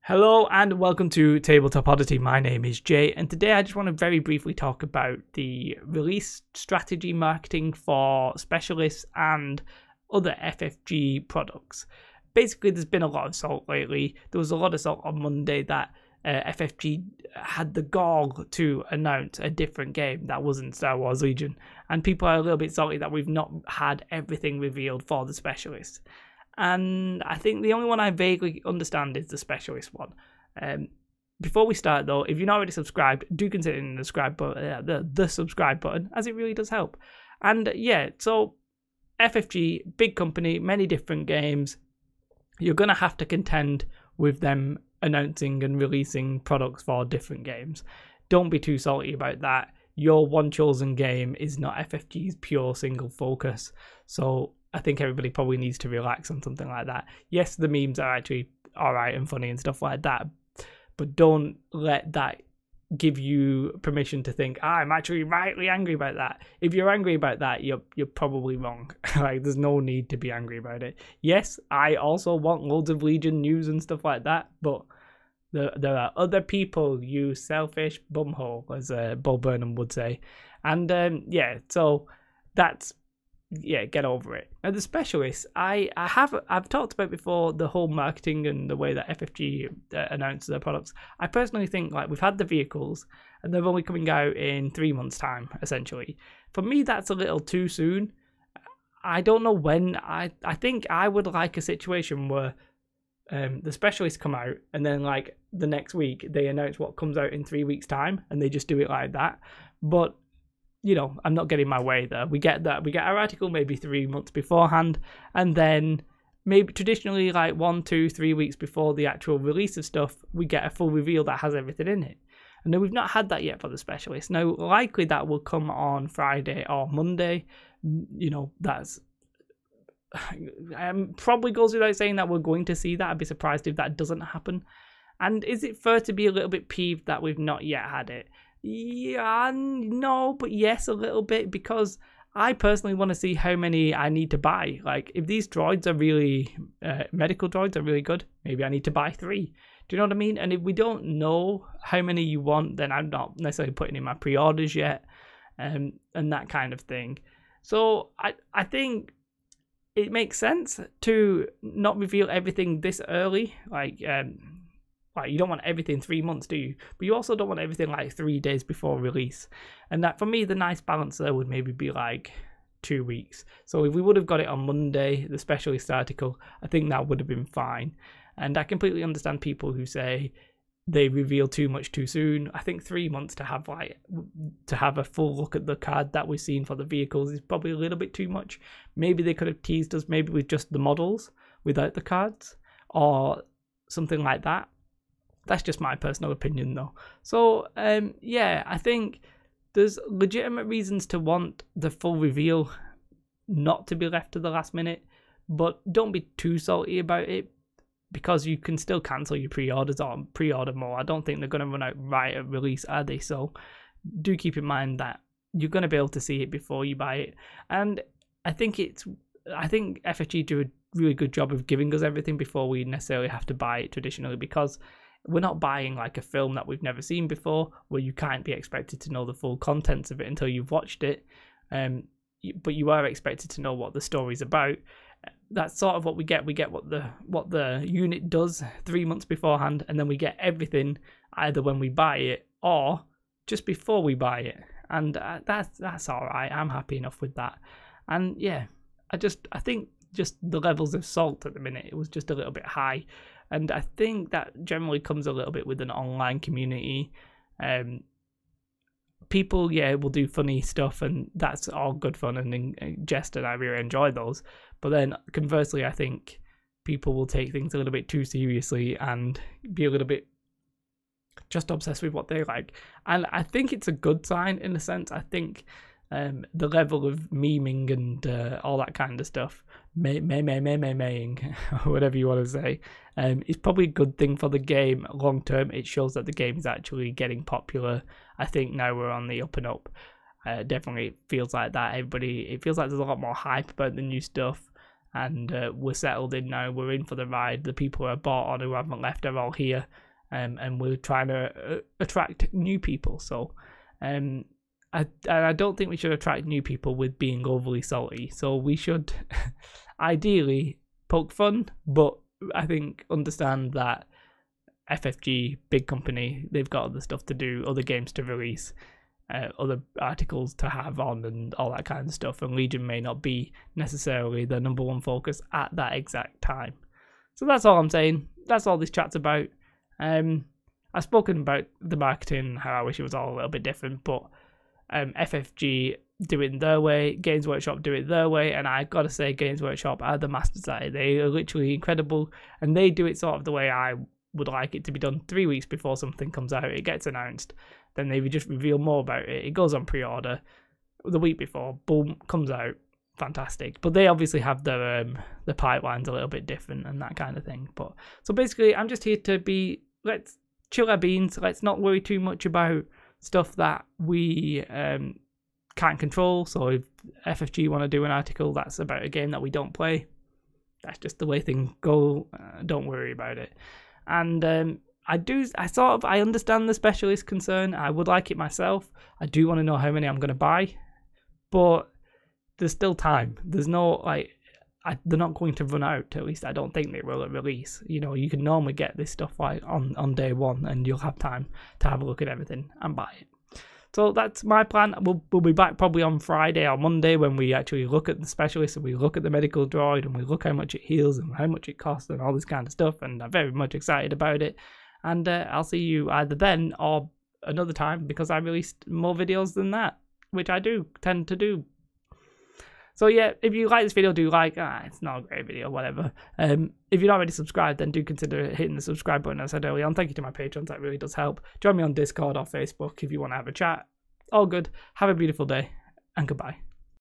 Hello and welcome to Tabletop Oddity. My name is Jay, and today I just want to very briefly talk about the release strategy marketing for specialists and other FFG products. Basically, there's been a lot of salt lately. There was a lot of salt on Monday that FFG had the gall to announce a different game that wasn't Star Wars Legion, and people are a little bit salty that we've not had everything revealed for the specialists. And I think the only one I vaguely understand is the specialist one. Before we start though, if you're not already subscribed, do consider hitting the subscribe button, the subscribe button, as it really does help. And yeah, so FFG, big company, many different games. You're gonna have to contend with them announcing and releasing products for different games. Don't be too salty about that. Your one chosen game is not FFG's pure single focus. So I think everybody probably needs to relax on something like that. Yes, the memes are actually alright and funny and stuff like that, but don't let that give you permission to think, I'm actually rightly angry about that. If you're angry about that, you're probably wrong. Like, there's no need to be angry about it. Yes, I also want loads of Legion news and stuff like that, but there are other people, you selfish bumhole, as Bo Burnham would say. And yeah, so that's, yeah, get over it. Now the specialists, I've talked about before the whole marketing and the way that FFG announces their products. I personally think, like, we've had the vehicles and they're only coming out in 3 months' time, essentially. For me, that's a little too soon. I don't know when. I think I would like a situation where the specialists come out and then, like, the next week they announce what comes out in 3 weeks' time and they just do it like that. But you know, I'm not getting my way there. We get that. We get our article maybe 3 months beforehand, and then maybe traditionally like 1, 2, 3 weeks before the actual release of stuff, we get a full reveal that has everything in it. And then we've not had that yet for the specialist. Now, likely that will come on Friday or Monday. You know, that's probably goes without saying that we're going to see that. I'd be surprised if that doesn't happen. And is it fair to be a little bit peeved that we've not yet had it? Yeah, no, but yes, a little bit, because I personally want to see how many I need to buy. Like, if these droids are really, medical droids are really good, maybe I need to buy 3. Do you know what I mean? And if we don't know how many you want, then I'm not necessarily putting in my pre-orders yet, and that kind of thing. So I think it makes sense to not reveal everything this early, like you don't want everything 3 months, do you? But you also don't want everything like 3 days before release. And that, for me, the nice balance there would maybe be like 2 weeks. So if we would have got it on Monday, the specialist article, I think that would have been fine. And I completely understand people who say they reveal too much too soon. I think 3 months to have a full look at the card that we've seen for the vehicles is probably a little bit too much. Maybe they could have teased us maybe with just the models without the cards or something like that. That's just my personal opinion, though. So, yeah, I think there's legitimate reasons to want the full reveal not to be left to the last minute, but don't be too salty about it, because you can still cancel your pre-orders or pre-order more. I don't think they're going to run out right at release, are they? So do keep in mind that you're going to be able to see it before you buy it. And I think FFG do a really good job of giving us everything before we necessarily have to buy it traditionally, because we're not buying like a film that we've never seen before, where you can't be expected to know the full contents of it until you've watched it. But you are expected to know what the story's about. That's sort of what we get. We get what the unit does 3 months beforehand, and then we get everything either when we buy it or just before we buy it. And that's all right. I'm happy enough with that. And yeah, I think just the levels of salt at the minute, it was just a little bit high. And I think that generally comes a little bit with an online community. People, yeah, will do funny stuff, and that's all good fun and jest, and I really enjoy those. But then conversely, I think people will take things a little bit too seriously and be a little bit just obsessed with what they like. And I think it's a good sign in a sense. I think the level of memeing and all that kind of stuff, maying, whatever you want to say, is probably a good thing for the game long term. It shows that the game is actually getting popular. I think now we're on the up and up. Definitely feels like that. It feels like there's a lot more hype about the new stuff. and we're settled in now. We're in for the ride. The people who are bought on, who haven't left, are all here, and we're trying to attract new people. So I don't think we should attract new people with being overly salty. So we should ideally poke fun, but I think understand that FFG, big company, they've got other stuff to do, other games to release, other articles to have on, and all that kind of stuff. And Legion may not be necessarily the number one focus at that exact time. So that's all I'm saying. That's all this chat's about. I've spoken about the marketing, how I wish it was all a little bit different, but FFG do it their way, Games Workshop do it their way, and I gotta say Games Workshop are the masters at it. They are literally incredible, and they do it sort of the way I would like it to be done. 3 weeks before something comes out, it gets announced, then they just reveal more about it. It goes on pre-order the week before, boom, comes out, fantastic. But they obviously have their the pipelines a little bit different and that kind of thing. But so basically, I'm just here to be, let's chill our beans, let's not worry too much about stuff that we can't control. So if FFG want to do an article that's about a game that we don't play, that's just the way things go. Don't worry about it. And I understand the specialist concern. I would like it myself. I do want to know how many I'm going to buy, but there's still time. There's no they're not going to run out. At least I don't think they will at release. You know, you can normally get this stuff on day one, and you'll have time to have a look at everything and buy it. So that's my plan. We'll be back probably on Friday or Monday when we actually look at the specialist and we look at the medical droid and we look how much it heals and how much it costs and all this kind of stuff. And I'm very much excited about it. And I'll see you either then or another time, because I released more videos than that, which I do tend to do. So yeah, if you like this video, do like. It's not a great video, whatever. If you're not already subscribed, then do consider hitting the subscribe button, as I said earlier on. Thank you to my patrons, that really does help. Join me on Discord or Facebook if you want to have a chat. All good. Have a beautiful day, and goodbye.